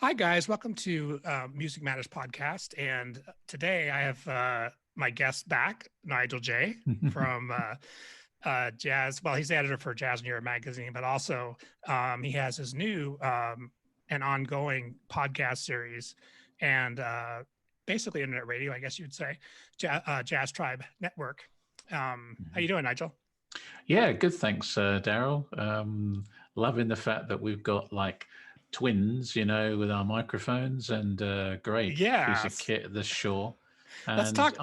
Hi, guys. Welcome to Music Matters podcast. And today I have my guest back, Nigel J from Jazz. Well, he's the editor for Jazz New York Magazine, but also he has his new and ongoing podcast series and basically internet radio, I guess you'd say, Jazz Tribe Network. How you doing, Nigel? Yeah, good. Thanks, Darrell. Loving the fact that we've got like twins, with our microphones and great piece of kit, the Shure. And let's talk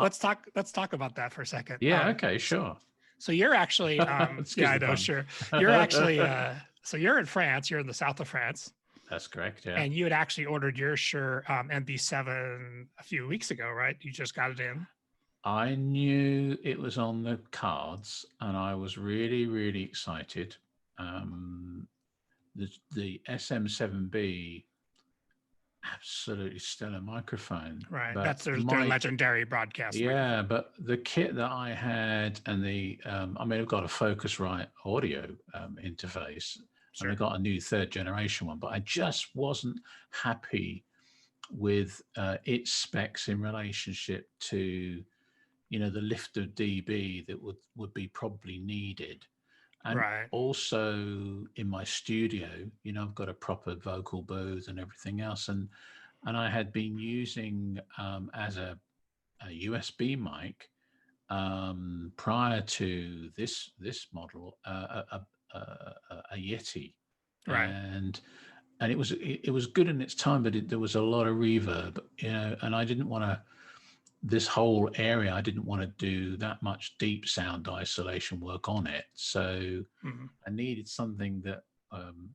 about that for a second. Yeah. Okay. Sure. So you're actually, yeah, I know, sure. You're actually, so you're in France. You're in the south of France. That's correct. Yeah. And you had actually ordered your Shure MB7 a few weeks ago, right? You just got it in. I knew it was on the cards, and I was really, really excited. The SM7B, absolutely stellar microphone. Right, that's their legendary broadcast. Yeah, but the kit that I had and I've got a Focusrite audio interface, sure. And I got a new third generation one, but I just wasn't happy with its specs in relationship to the lift of dB that would be probably needed. And also in my studio, I've got a proper vocal booth and everything else. And I had been using as a USB mic prior to this model, a Yeti. And it was good in its time, but there was a lot of reverb, and I didn't want to, this whole area, I didn't want to do that much deep sound isolation work on it. So I needed something that I'm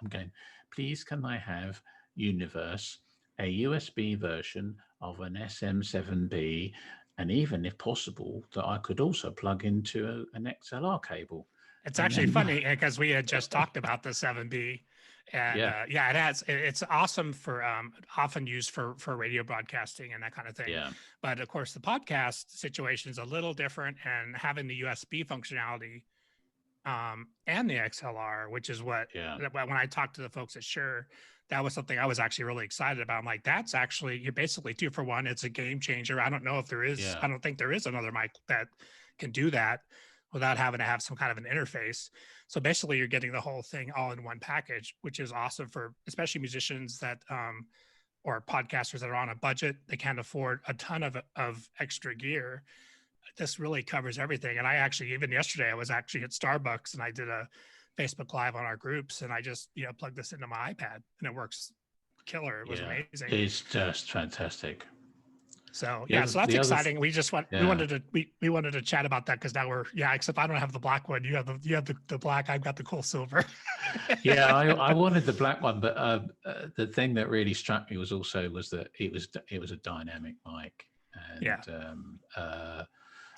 going, please, can I have Universe, a USB version of an SM7B, and even if possible, that I could also plug into an XLR cable. It's actually funny because we had just talked about the 7B. And it's awesome for often used for radio broadcasting and that kind of thing. Yeah. But of course, the podcast situation is a little different, and having the USB functionality and the XLR, which is what when I talked to the folks at Shure, that was something I was actually really excited about. I'm like, that's actually, you're basically 2 for 1. It's a game changer. I don't know if there is. I don't think there is another mic that can do that without having to have some kind of an interface. So basically you're getting the whole thing all in one package, which is awesome for especially musicians that, or podcasters that are on a budget. They can't afford a ton of extra gear. This really covers everything. And I actually, even yesterday, I was actually at Starbucks and I did a Facebook Live on our groups, and I just, plugged this into my iPad and it works killer. It was amazing. It's just fantastic. So so that's exciting. We just we wanted to chat about that because now we're except I don't have the black one. You have the black. I've got the cool silver. I wanted the black one, but the thing that really struck me was that it was a dynamic mic, and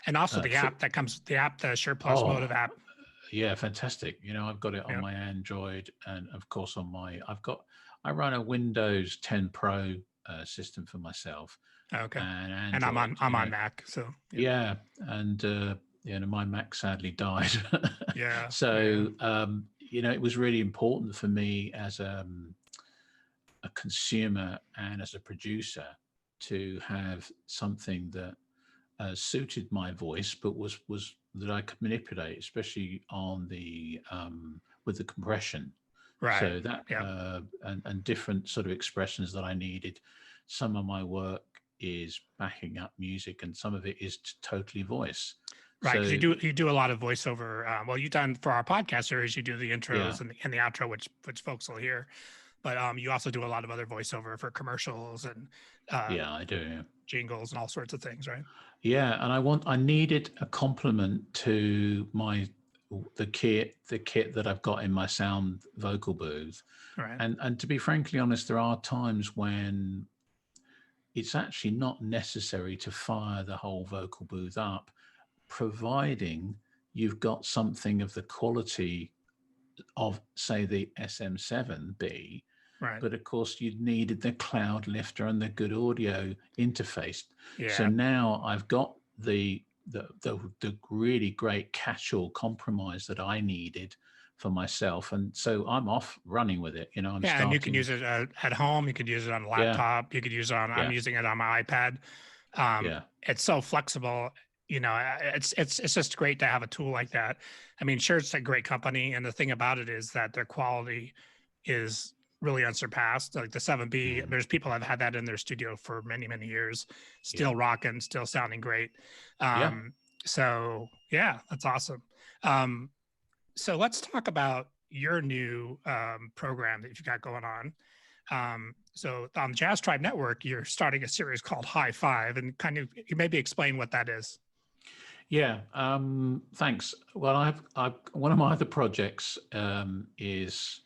and also the app that comes, the Shure Plus Motiv app. Yeah, fantastic. I've got it on my Android, and of course I run a Windows 10 Pro system for myself. Okay. And Android, I'm on Mac, so and my Mac sadly died. So it was really important for me as a consumer and as a producer to have something that suited my voice, but was that I could manipulate, especially on the with the compression. So that and different sort of expressions that I needed. Some of my work is backing up music, and some of it is totally voice. Right. So, you do a lot of voiceover. Well, you've done for our podcast series, you do the intros and the outro, which folks will hear. But you also do a lot of other voiceover for commercials and I do jingles and all sorts of things, right? Yeah, and I needed a complement to the kit that I've got in my sound vocal booth. Right. And to be frankly honest, there are times when it's actually not necessary to fire the whole vocal booth up, providing you've got something of the quality of, say, the SM7B. Right. But of course, you needed the cloud lifter and the good audio interface. Yeah. So now I've got the really great catch-all compromise that I needed for myself, and so I'm off running with it. I'm Yeah, and you can starting. use it at home. You could use it on a Yeah, laptop. You could use it on. I'm yeah, using it on my iPad. yeah, It's so flexible. It's just great to have a tool like that. I mean, sure, it's a great company, and the thing about it is that their quality is really unsurpassed. Like the 7B, there's people that have had that in their studio for many, many years, yeah, still rocking, still sounding great. yeah. So yeah, that's awesome. So let's talk about your new program that you've got going on. So on the Jazz Tribe Network, you're starting a series called High Five, and kind of you maybe explain what that is. Yeah, thanks. Well, I've one of my other projects is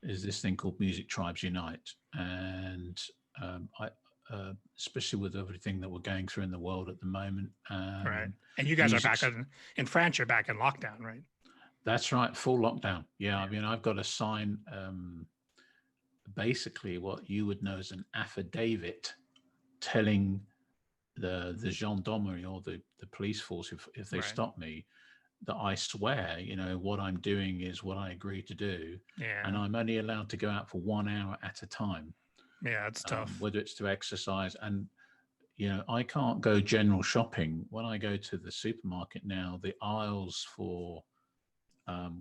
this thing called Music Tribes Unite, and I especially with everything that we're going through in the world at the moment. Right, and you guys are back in France. You're back in lockdown, right? That's right, full lockdown. Yeah, I mean, I've got to sign basically what you would know as an affidavit telling the gendarmerie or the police force if they stop me, that I swear, what I'm doing is what I agree to do. Yeah. And I'm only allowed to go out for 1 hour at a time. Yeah, it's tough. Whether it's to exercise, and I can't go general shopping. When I go to the supermarket now, the aisles for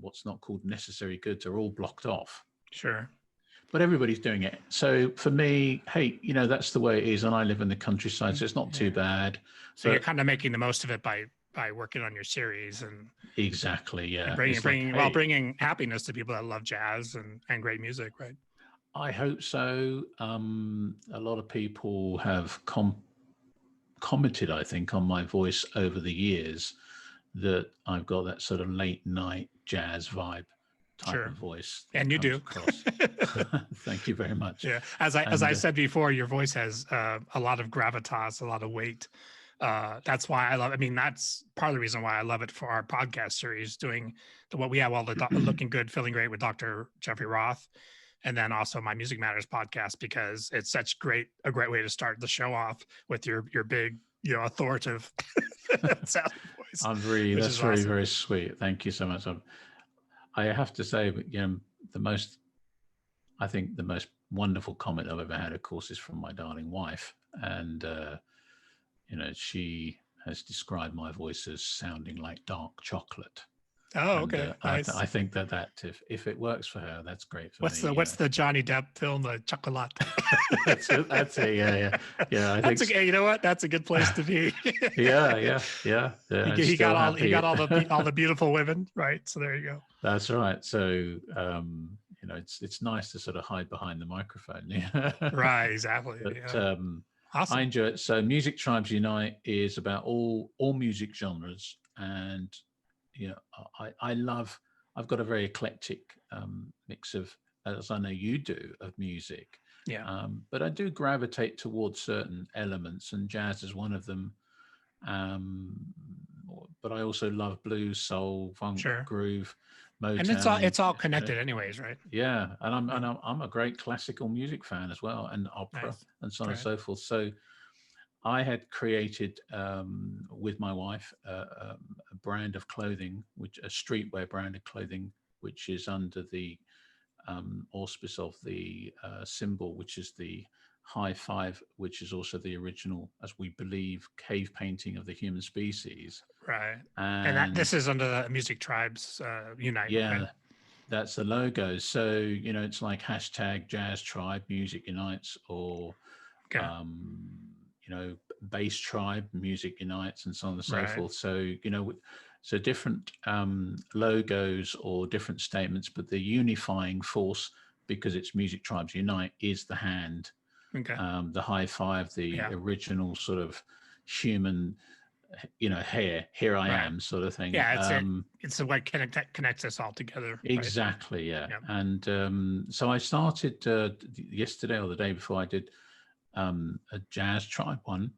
what's not called necessary goods are all blocked off. Sure. But everybody's doing it. So for me, hey, that's the way it is. And I live in the countryside, so it's not too bad. So you're kind of making the most of it by working on your series and exactly, yeah, and bringing happiness to people that love jazz and great music, right? I hope so. A lot of people have commented, I think, on my voice over the years that I've got that sort of late night jazz vibe type of voice. And you do. Thank you very much. Yeah. As I said before, your voice has a lot of gravitas, a lot of weight. That's why I love, that's part of the reason why I love it for our podcast series, doing what we have, all the Looking Good, Feeling Great with Dr. Jeffrey Roth. And then also my Music Matters podcast, because it's such a great way to start the show off with your big, authoritative sound voice. That's very, awesome. Very sweet. Thank you so much. I have to say, the most wonderful comment I've ever had, of course, is from my darling wife. And, she has described my voice as sounding like dark chocolate. Oh, okay. Nice. I think that if it works for her, that's great for me. What's the Johnny Depp film, The Chocolat? That's it. Yeah. I think you know what? That's a good place to be. Yeah. He got all the beautiful women, right? So there you go. That's right. So it's nice to sort of hide behind the microphone. Yeah. Right. Exactly. But, awesome. I enjoy it. So Music Tribes Unite is about all music genres, and I've got a very eclectic mix of, as I know you do, of music. Yeah. But I do gravitate towards certain elements, and jazz is one of them. But I also love blues, soul, funk, groove, Motiv. And it's all connected, anyways, right? Yeah, and I'm a great classical music fan as well, and opera, and so on and so forth. So I had created with my wife a brand of clothing, a streetwear brand of clothing, which is under the auspice of the symbol, which is the high five, which is also the original, as we believe, cave painting of the human species. Right. And this is under the Music Tribes Unite. Yeah, right? That's the logo. So, it's like hashtag Jazz Tribe Music Unites, or Bass Tribe Music Unites, and so on and so forth. So, so different logos or different statements, but the unifying force, because it's Music Tribes Unite, is the hand, the high five, the original sort of human, here I am sort of thing. Yeah, it's the way connects us all together. Exactly, yeah. And so I started yesterday or the day before, I did a Jazz Tribe one,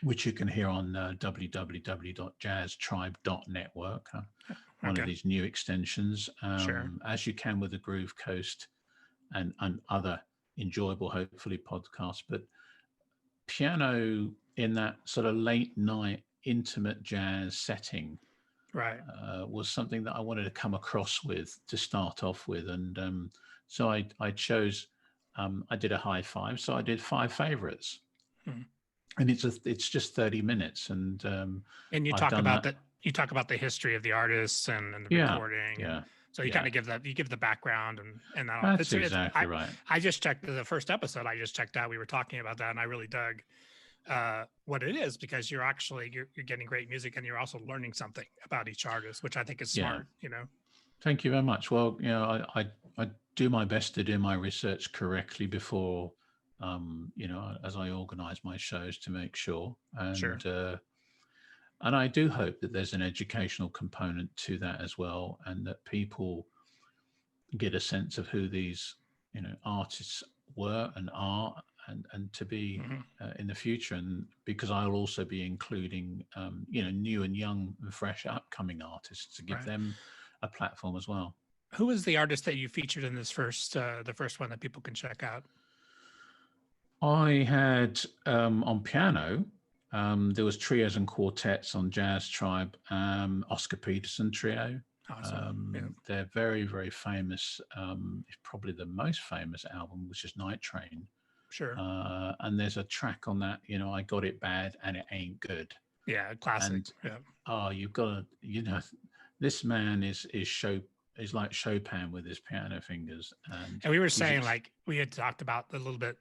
which you can hear on www.jazztribe.network, one of these new extensions, as you can with the Groove Coast and other enjoyable, hopefully, podcasts. But piano in that sort of late night intimate jazz setting Right. was something that I wanted to come across with to start off with. And so I chose, I did a high five. So I did 5 favorites. Hmm. And it's just 30 minutes. And you I've talk done about that. you talk about the history of the artists and the Yeah. recording. Yeah. So you kind of give the background and that all. That's exactly right. I just checked the first episode. I just checked out. We were talking about that, and I really dug what it is, because you're getting great music, and you're also learning something about each artist, which I think is smart. Thank you very much. Well, I do my best to do my research correctly before, as I organize my shows, to make sure. And sure. And I do hope that there's an educational component to that as well, and that people get a sense of who these, artists were and are, and to be in the future. And because I'll also be including, new and young and fresh upcoming artists to give them a platform as well. Who was the artist that you featured in this the first one that people can check out? I had on piano. There was trios and quartets on Jazz Tribe, Oscar Peterson Trio. Awesome. They're very, very famous. It's probably the most famous album, which is Night Train. Sure. And there's a track on that, I Got It Bad and It Ain't Good. Yeah, classic. And, you've got to, this man is like Chopin with his piano fingers. And we were saying, like, we had talked about a little bit,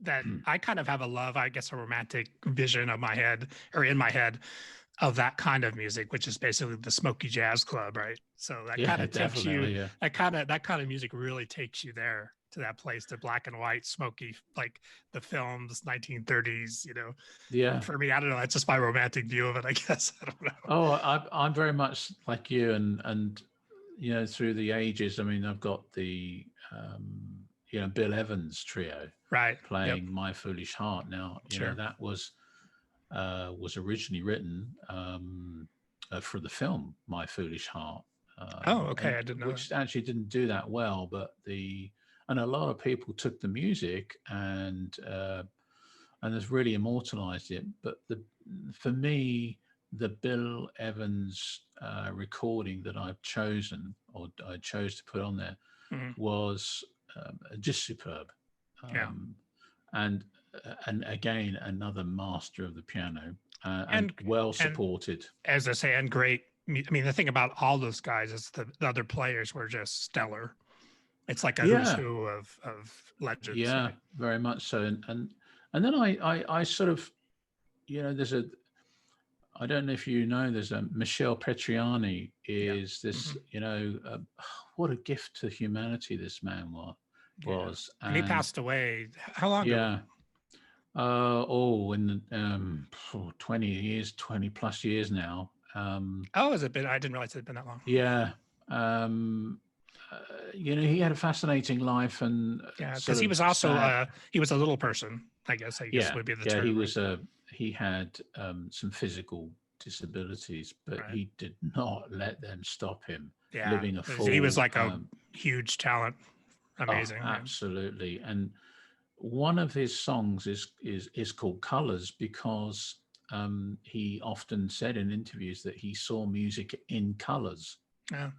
that I kind of have a romantic vision of my head, or in my head, of that kind of music, which is basically the Smoky Jazz Club, right? So that kind of takes you, that kind of music really takes you there, to that place, to black and white, smoky, like the films, 1930s, Yeah. For me, I don't know. That's just my romantic view of it, I guess. I don't know. Oh, I'm very much like you, and through the ages. I mean, I've got the Bill Evans Trio, playing My Foolish Heart. Now, that was originally written for the film My Foolish Heart. Okay, I didn't know. Which actually didn't do that well, but and a lot of people took the music and has really immortalized it. But for me, the Bill Evans recording that I've chosen, or I chose to put on there, was just superb. And again, another master of the piano, and well supported. And, as I say, and great. I mean, the thing about all those guys is the other players were just stellar. It's like a who's who of legends. Yeah, very much so. And then I sort of, there's I don't know if there's a Michel Petriani is this, what a gift to humanity this man was. And he passed away. How long ago? In 20 plus years now. Has it been? I didn't realize it had been that long. Yeah. He had a fascinating life, and because he was also he was a little person, I guess would be the term. He had some physical disabilities, but he did not let them stop him living a full. He was like a huge talent. Amazing. Absolutely. And one of his songs is called Colors, because he often said in interviews that he saw music in colors. Yeah.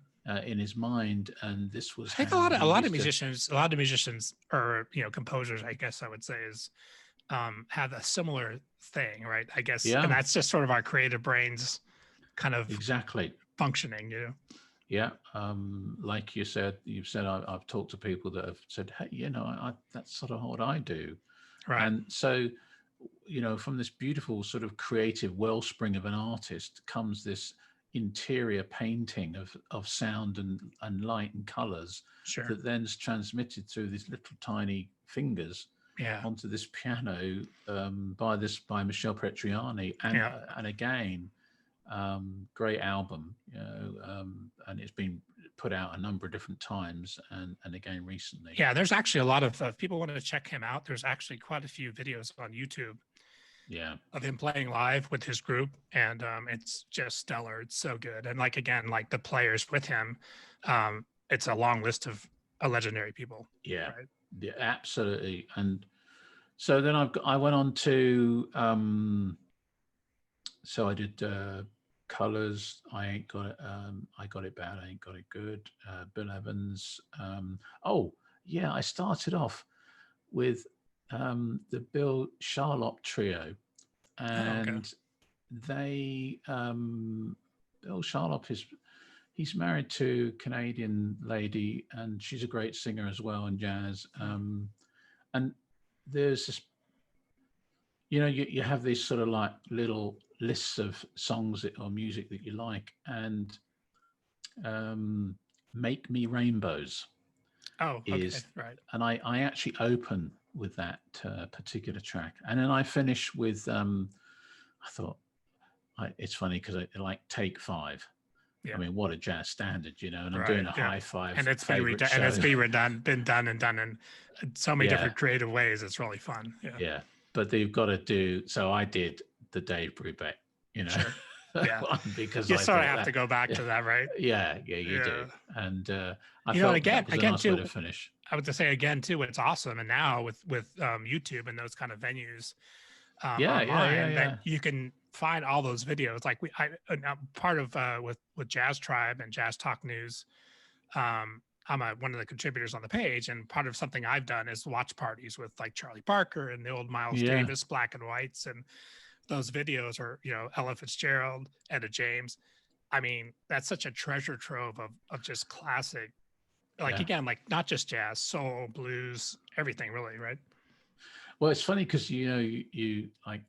In his mind, and this was. I think a lot of musicians, or composers, I guess I would say, is have a similar thing, right? I guess, and that's just sort of our creative brains, kind of functioning. Yeah, like you've said I've talked to people that have said, hey, that's sort of what I do, right? And so, from this beautiful sort of creative wellspring of an artist comes this interior painting of sound and light and colors that then's transmitted through these little tiny fingers onto this piano by Michel Petriani, and again, great album, and it's been put out a number of different times, and again recently. Yeah, there's actually a lot of if people want to check him out, there's actually quite a few videos on YouTube of him playing live with his group, and it's just stellar. It's so good. And like the players with him, it's a long list of legendary people. Yeah, absolutely. And so then I went on to so I did Colors, I ain't got it. I got it bad. I ain't got it good. Bill Evans. Oh yeah, I started off with the Bill Charlotte trio, Oh, okay. and they Bill Charlotte he's married to a Canadian lady, and she's a great singer as well in jazz. And there's this, you have these sort of like little lists of songs or music that you like, and Make Me Rainbows Oh, okay. is, Right. and I actually open with that particular track, and then I finish with I thought, it's funny because I like Take Five. Yeah. I mean, what a jazz standard, and I'm doing Right. a Yeah. high five And it's favorite show. been done in so many Yeah, different creative ways. It's really fun. Yeah. yeah. But they've got to do. So I did the Dave Brubeck, Sure. Yeah. one because You I sort of thought have that. to go back Yeah, to that, right? yeah, you do. Yeah. And I And felt that was a again nice way too, to finish. I would just say again too, it's awesome. And now with YouTube and those kind of venues Yeah, online, yeah. that you can find all those videos. Like I'm part of with Jazz Tribe and Jazz Talk News. I'm one of the contributors on the page, and part of something I've done is watch parties with like Charlie Parker and the old Miles Yeah, Davis black and whites, and those videos are Ella Fitzgerald, Etta James. I mean, that's such a treasure trove of just classic, like yeah. again, like not just jazz, soul, blues, everything really, right? Well, it's funny because you like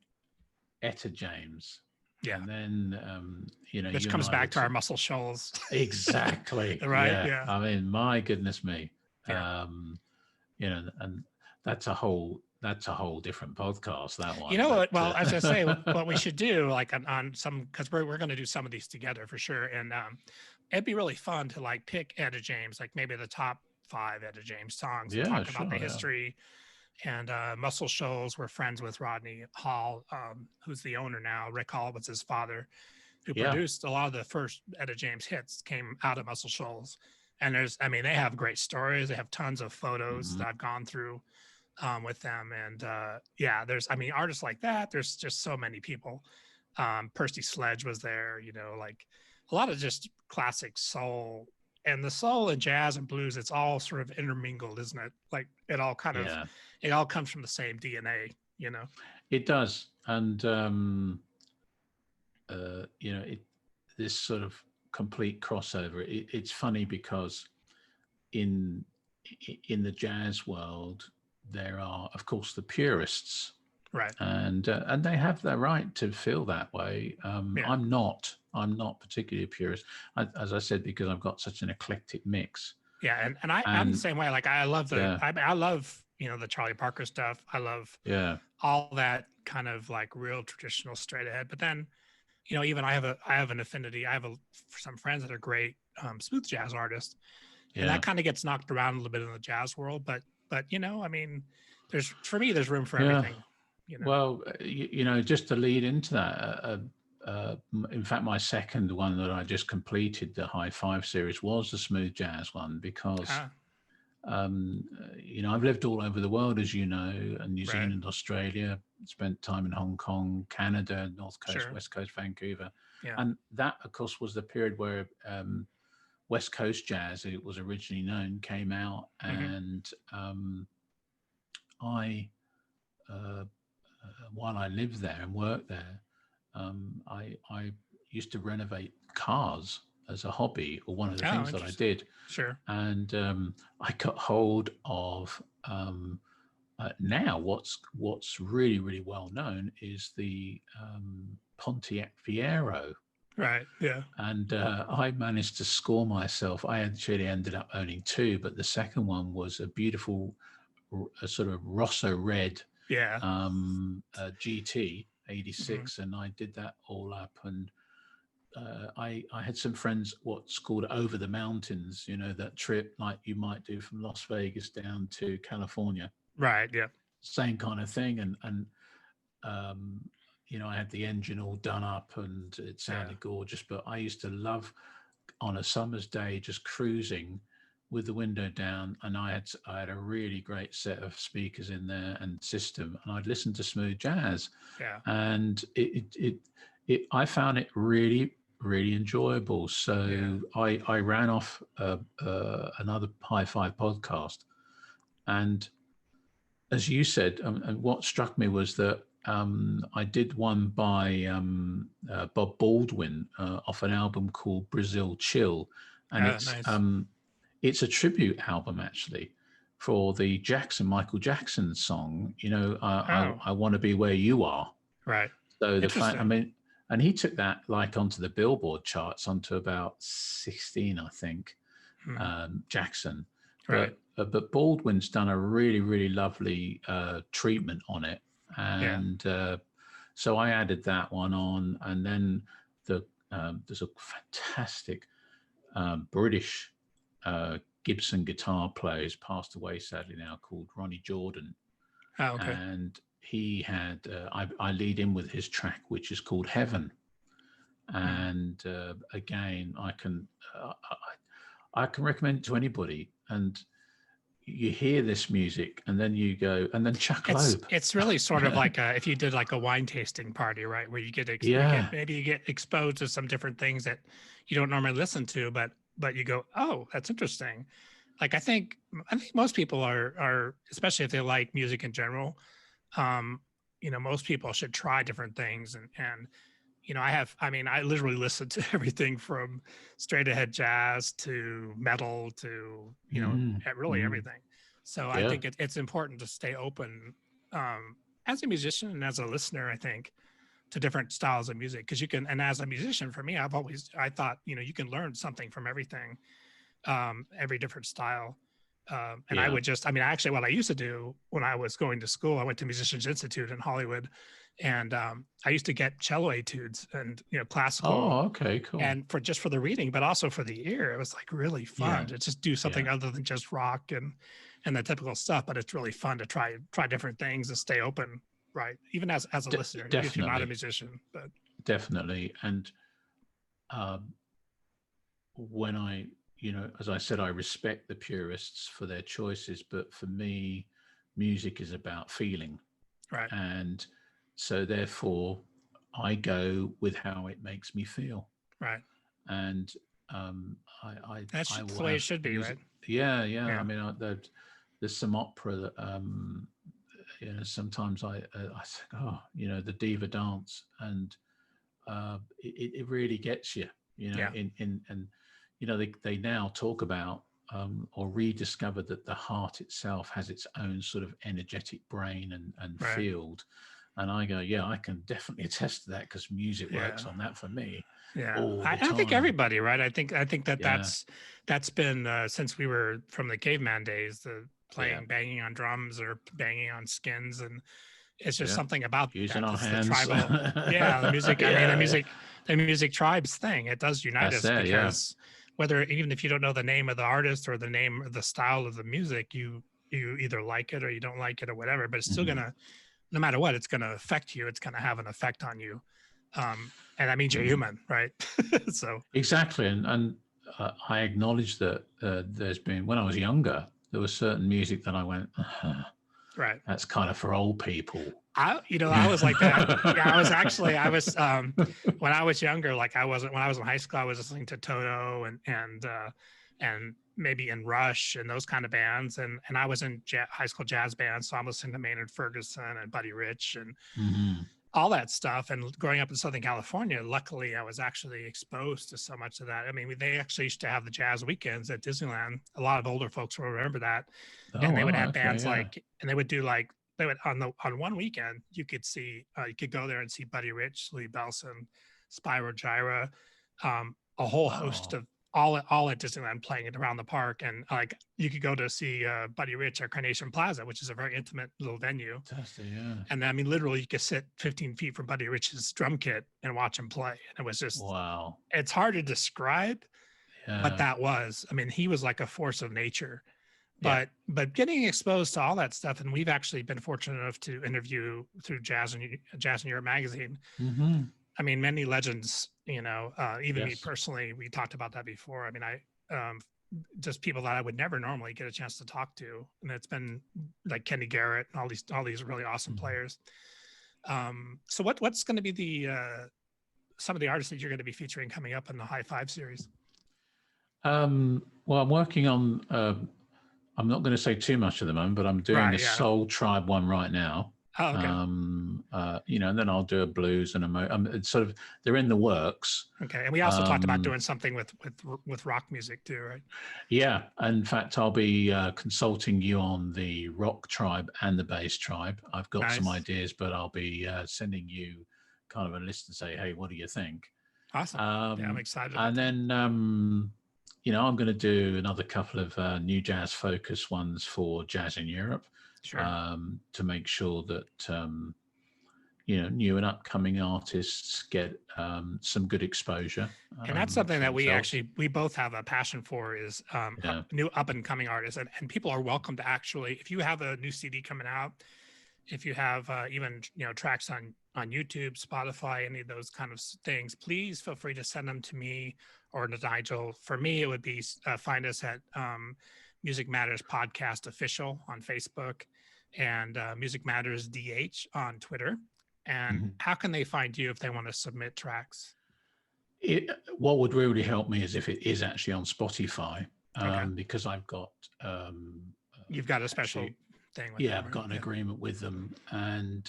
Etta James, Yeah. and then Which you and comes I back would to our Muscle Shoals. exactly. Right? Yeah, Yeah. I mean, my goodness me. Yeah. And that's a whole different podcast, that You one. know what? But Well, as I say, what we should do, like on some, because we're going to do some of these together for sure, and it'd be really fun to like pick Etta James, like maybe the top 5 Etta James songs, and yeah, talk about the sure, yeah, history. And Muscle Shoals, we're friends with Rodney Hall, who's the owner now. Rick Hall was his father, who yeah. produced a lot of the first Etta James hits, came out of Muscle Shoals. And they have great stories. They have tons of photos Mhm. that I've gone through with them. And yeah, artists like that. There's just so many people. Percy Sledge was there, like a lot of just classic soul. And the soul and jazz and blues, it's all sort of intermingled, isn't it? Like it all Yeah, comes from the same DNA. it does. And this sort of complete crossover. It's funny because in the jazz world, there are, of course, the purists, Right. and they have the right to feel that way. Yeah. I'm not particularly a purist, as I said, because I've got such an eclectic mix. Yeah, and I'm the same way. Like I love I love the Charlie Parker stuff. I love all that kind of like real traditional straight ahead. But then even I have an affinity. I have some friends that are great smooth jazz artists, and that kind of gets knocked around a little bit in the jazz world. But I mean, there's room for everything. Well, just to lead into that, in fact, my second one that I just completed, the High Five series, was the smooth jazz one because, I've lived all over the world, as you know, and New Zealand, Australia, spent time in Hong Kong, Canada, North Coast, West Coast, Vancouver. Yeah. And that, of course, was the period where West Coast jazz, it was originally known, came out. And while I lived there and worked there, I used to renovate cars as a hobby, or one of the things that I did. Sure. And I got hold of now what's really, really well known is the Pontiac Fiero. Right. Yeah. And I managed to score myself. I actually ended up owning 2, but the second one was a beautiful sort of Rosso red GT 86, and I did that all up. And I had some friends what's called over the mountains, that trip like you might do from Las Vegas down to California. Right. Yeah. Same kind of thing. And I had the engine all done up and it sounded gorgeous, but I used to love on a summer's day just cruising with the window down, and I had a really great set of speakers in there and system, and I'd listen to smooth jazz. Yeah. And I found it really really enjoyable. So I ran off another High Five podcast, and as you said, and what struck me was that I did one by Bob Baldwin off an album called Brazil Chill, and Nice. it's a tribute album actually for the Michael Jackson song. I want to be where you are. Right. So the fact, I mean, and he took that like onto the Billboard charts, onto about 16, I think. Jackson, right. But Baldwin's done a really, really lovely treatment on it, and so I added that one on, and then there's a fantastic British Gibson guitar player who's passed away sadly now, called Ronnie Jordan. Oh, okay. And he had I lead in with his track, which is called Heaven, and again I can recommend it to anybody. And you hear this music and then you go, and then Chuck Loeb. It's really sort of like if you did like a wine tasting party, right? Where you get, maybe you get exposed to some different things that you don't normally listen to, but you go, oh, that's interesting. Like I think most people are, especially if they like music in general, most people should try different things. And I literally listen to everything from straight ahead jazz to metal to, really everything. So I think it's important to stay open as a musician and as a listener, I think, to different styles of music. Because you can, and as a musician, for me, I thought, you can learn something from everything, every different style. I would actually, what I used to do when I was going to school, I went to Musicians Institute in Hollywood, and I used to get cello etudes and classical. Oh, okay, cool. And for the reading, but also for the ear, it was like really fun to just do something other than just rock and the typical stuff. But it's really fun to try different things and stay open, right? Even as a listener, if you're not a musician. But definitely, and when I, as I said, I respect the purists for their choices, but for me, music is about feeling, right? And so therefore I go with how it makes me feel, right? And that's the way it should be, music, right? Yeah. I mean, there's some opera that sometimes I think, oh, the diva dance, and it really gets you, and they now talk about or rediscover that the heart itself has its own sort of energetic brain and field. And I go, I can definitely attest to that, because music works on that for me. I think everybody, right? I think that's been since we were from the caveman days, the banging on drums or banging on skins, and it's just something about using that. our It's hands. The tribal, the music. The music tribes thing. It does unite us, because whether, even if you don't know the name of the artist or the name or the style of the music, you either like it or you don't like it or whatever. But it's still gonna, no matter what, it's gonna affect you. It's gonna have an effect on you. And that means you're human, right? So exactly, and I acknowledge that there's been, when I was younger, there was certain music that I went, right, that's kind of for old people. I was like that. I was when I was younger, like when I was in high school, I was listening to Toto and maybe in Rush and those kind of bands, and I was in high school jazz bands, so I'm listening to Maynard Ferguson and Buddy Rich and all that stuff. And growing up in Southern California, luckily I was actually exposed to so much of that. I mean, they actually used to have the jazz weekends at Disneyland. A lot of older folks will remember that. And they would have bands like, and they would do like, they would on one weekend, you could go there and see Buddy Rich, Louis Bellson, Spyro Gyra, a whole host of all at Disneyland, playing it around the park. And like you could go to see Buddy Rich at Carnation Plaza, which is a very intimate little venue. Fantastic, yeah. And I mean, literally you could sit 15 feet from Buddy Rich's drum kit and watch him play. And it was just, wow. It's hard to describe what that was. I mean, he was like a force of nature. But getting exposed to all that stuff, and we've actually been fortunate enough to interview through Jazz in Europe magazine. I mean, many legends, even me personally, we talked about that before. I mean, just people that I would never normally get a chance to talk to, and it's been like Kenny Garrett and all these really awesome players. So what's going to be some of the artists that you're going to be featuring coming up in the High Five series? Well, I'm working on, I'm not going to say too much at the moment, but I'm doing a Soul Tribe one right now. Oh, okay. And then I'll do a blues and it's sort of, they're in the works. Okay. And we also talked about doing something with rock music too, right? Yeah. In fact, I'll be consulting you on the rock tribe and the bass tribe. I've got some ideas, but I'll be sending you kind of a list and say, hey, what do you think? Awesome. Yeah, I'm excited. And then, I'm going to do another couple of new jazz focus ones for Jazz in Europe. Sure. To make sure that, new and upcoming artists get some good exposure. And that's something that we both have a passion for is new up and coming artists. And people are welcome to actually, if you have a new CD coming out, if you have even, tracks on YouTube, Spotify, any of those kind of things, please feel free to send them to me or to Nigel. For me, it would be find us at Music Matters Podcast Official on Facebook and Music Matters DH on Twitter. And how can they find you if they want to submit tracks? What would really help me is if it is actually on Spotify, because I've got... You've got a special thing with them, I've got an agreement with them. And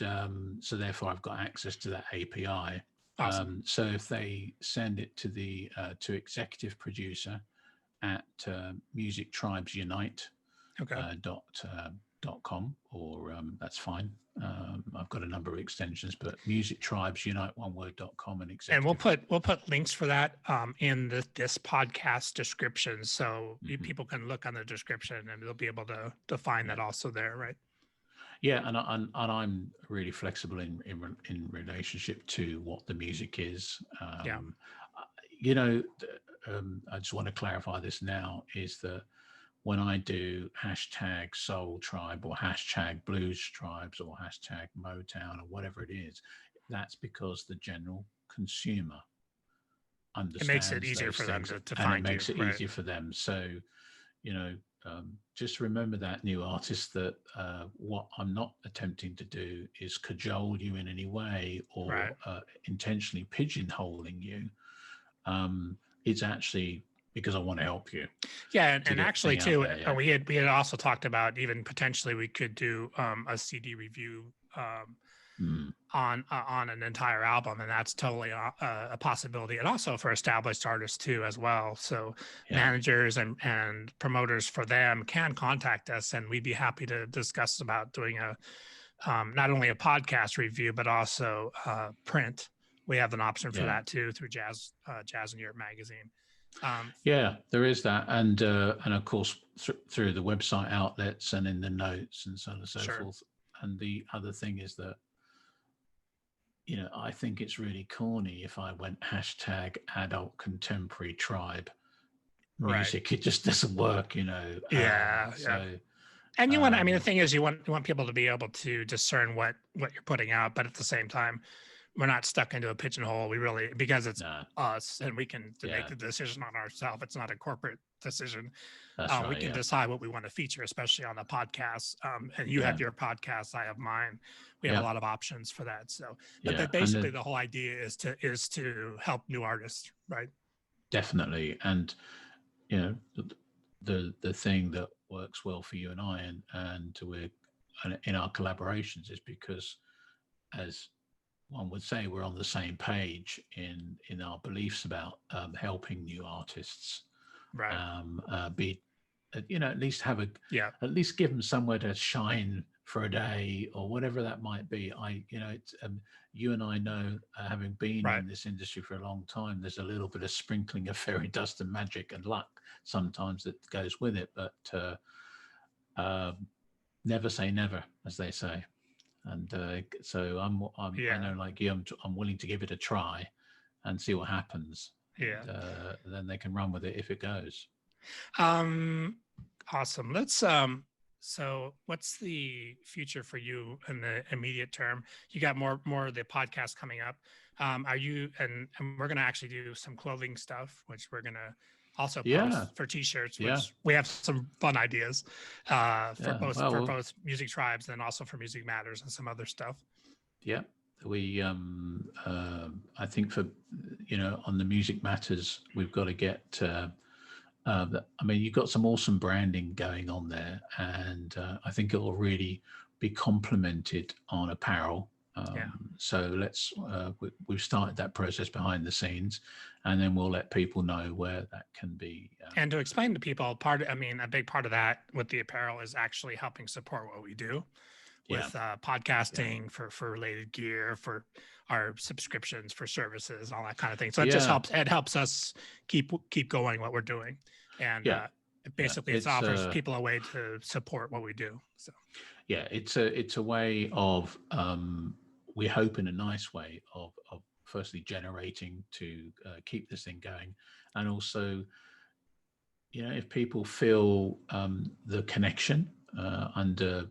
so therefore I've got access to that API. Awesome. So if they send it to the to executive producer at musictribesunite.com, or that's fine. I've got a number of extensions, but musictribesunite.com and executive. And we'll put links for that in this podcast description, so people can look on the description and they'll be able to find that also there, right? Yeah, and I'm really flexible in relationship to what the music is. I just want to clarify this now, is that when I do hashtag Soul Tribe or hashtag Blues Tribes or hashtag Motown or whatever it is, that's because the general consumer understands. It makes it easier for them to find you. It makes it easier for them. So, just remember that, new artist, that what I'm not attempting to do is cajole you in any way or intentionally pigeonholing you. It's actually because I want to help you. Yeah, and actually too, we had also talked about even potentially we could do a CD review on an entire album, and that's totally a possibility. And also for established artists too, as well. So managers and promoters for them can contact us, and we'd be happy to discuss about doing a not only a podcast review but also print. We have an option for that too through Jazz in Europe magazine. There is that, and of course through the website outlets and in the notes and so on and so forth. And the other thing is that, I think it's really corny if I went hashtag adult contemporary tribe music. It just doesn't work, And you want, the thing is, you want people to be able to discern what you're putting out, but at the same time, we're not stuck into a pigeonhole. We really, because it's us and we can make the decision on ourselves. It's not a corporate decision. We can decide what we want to feature, especially on the podcast. And you have your podcast, I have mine. We have a lot of options for that. So, but basically the whole idea is to help new artists, right? Definitely. And, the thing that works well for you and I and we're in our collaborations is because, as one would say, we're on the same page in our beliefs about helping new artists, right? At least have at least give them somewhere to shine for a day or whatever that might be. It's you and I know, having been in this industry for a long time, there's a little bit of sprinkling of fairy dust and magic and luck sometimes that goes with it, but never say never, as they say. And so I know, like you, I'm willing to give it a try and see what happens. Yeah. And, then they can run with it if it goes. Awesome. Let's so what's the future for you in the immediate term? You got more of the podcast coming up. Are you and we're gonna actually do some clothing stuff, which we're gonna also post for t-shirts, which we have some fun ideas for both Music Tribes and also for Music Matters and some other stuff. Yeah. I think for, on the Music Matters, we've got to get, I mean, you've got some awesome branding going on there, and I think it will really be complemented on apparel. So we've started that process behind the scenes, and then we'll let people know where that can be. And to explain to people, a big part of that with the apparel is actually helping support what we do with podcasting, for related gear, for our subscriptions, for services, all that kind of thing. So it just helps. It helps us keep going what we're doing, and basically it offers people a way to support what we do. So it's a way of we hope in a nice way of firstly generating to keep this thing going, and also if people feel the connection under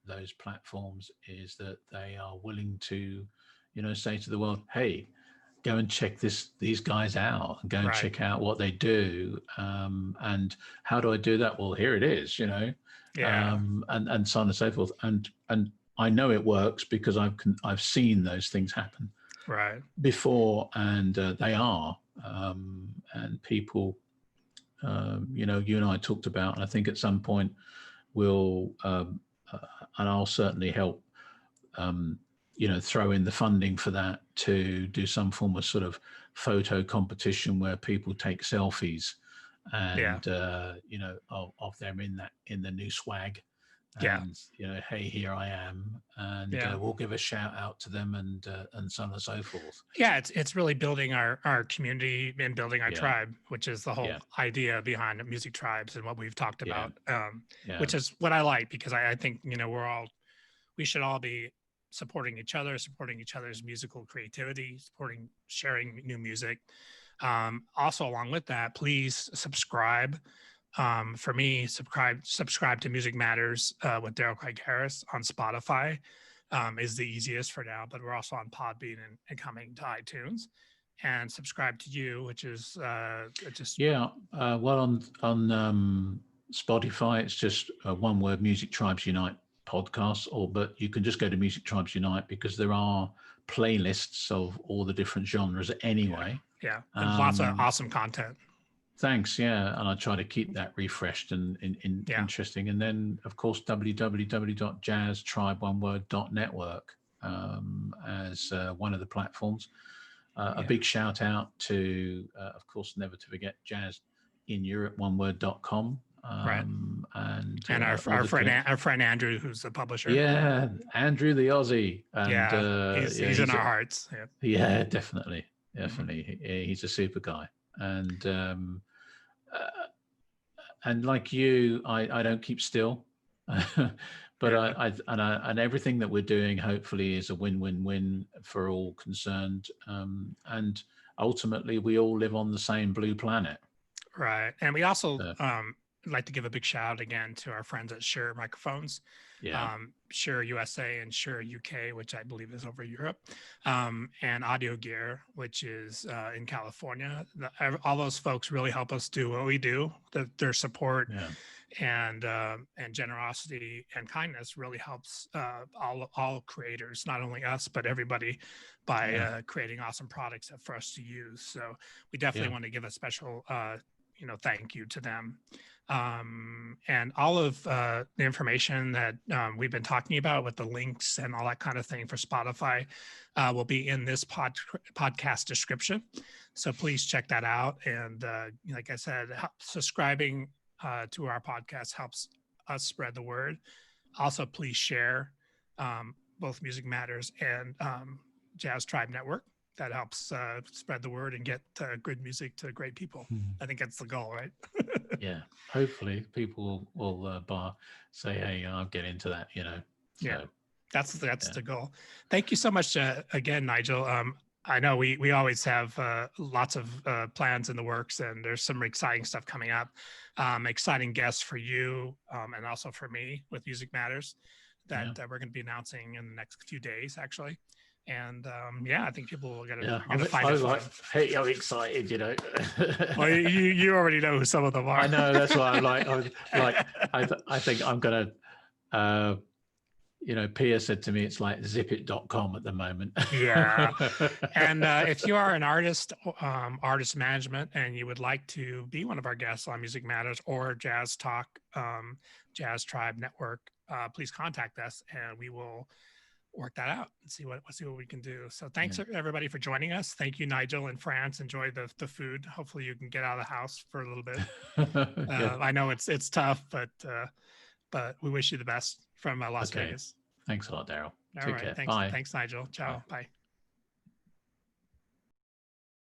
those platforms is that they are willing to say to the world, hey, go and check these guys out, and go and check out what they do, and how do I do that? Well, here it is, and so on and so forth, and I know it works because I've seen those things happen before, and they are, and people, you and I talked about, and I think at some point we'll, and I'll certainly help, throw in the funding for that, to do some form of sort of photo competition where people take selfies and, of them in the new swag. And hey, here I am, and we'll give a shout out to them, and so on and so forth. It's really building our community and building our tribe, which is the whole idea behind music tribes and what we've talked about, which is what I like, because I think we should all be supporting each other, supporting each other's musical creativity, sharing new music. Also, along with that, please subscribe. For me, subscribe to Music Matters with Darrell Craig Harris on Spotify is the easiest for now, but we're also on Podbean and coming to iTunes. And subscribe to you, which is well, on Spotify, it's just one word: Music Tribes Unite podcast, but you can just go to Music Tribes Unite, because there are playlists of all the different genres anyway. And lots of awesome content. Thanks. And I try to keep that refreshed and interesting. And then, of course, www.jazztribe.network as one of the platforms. A big shout out to, of course, never to forget, jazzineurope.com. And our friend Andrew, who's the publisher. Andrew the Aussie. And, he's in our hearts. Definitely. He's a super guy. And like you, I don't keep still, but and everything that we're doing hopefully is a win-win-win for all concerned, and ultimately we all live on the same blue planet. Right. And we also like to give a big shout out again to our friends at Shure Microphones. Shure USA and Shure UK, which I believe is over Europe, and Audio Gear, which is in California. All those folks really help us do what we do. Their support and generosity and kindness really helps all creators, not only us but everybody, by creating awesome products for us to use. So we definitely want to give a special thank you to them. And all of the information that we've been talking about with the links and all that kind of thing for Spotify will be in this podcast description. So please check that out. And like I said, subscribing to our podcast helps us spread the word. Also, please share both Music Matters and Jazz Tribe Network. That helps spread the word and get good music to great people. I think that's the goal, right? Hopefully people will say, hey, I'll get into that, So, that's the goal. Thank you so much again, Nigel. I know we always have lots of plans in the works, and there's some exciting stuff coming up. Exciting guests for you and also for me with Music Matters that we're going to be announcing in the next few days, actually. And I think people will get to find it. Hey, I'm excited, Well, you already know who some of them are. I know, that's why I'm like, I think I'm gonna Pia said to me, it's like zipit.com at the moment. Yeah. And if you are an artist, artist management, and you would like to be one of our guests on Music Matters or Jazz Talk, Jazz Tribe Network, please contact us and we will work that out and see what we can do. So thanks everybody for joining us. Thank you, Nigel in France. Enjoy the food. Hopefully you can get out of the house for a little bit. I know it's tough, but we wish you the best from Las Vegas. Thanks a lot, Darrell. All right. Care. Thanks. Bye. Thanks, Nigel. Ciao. Bye.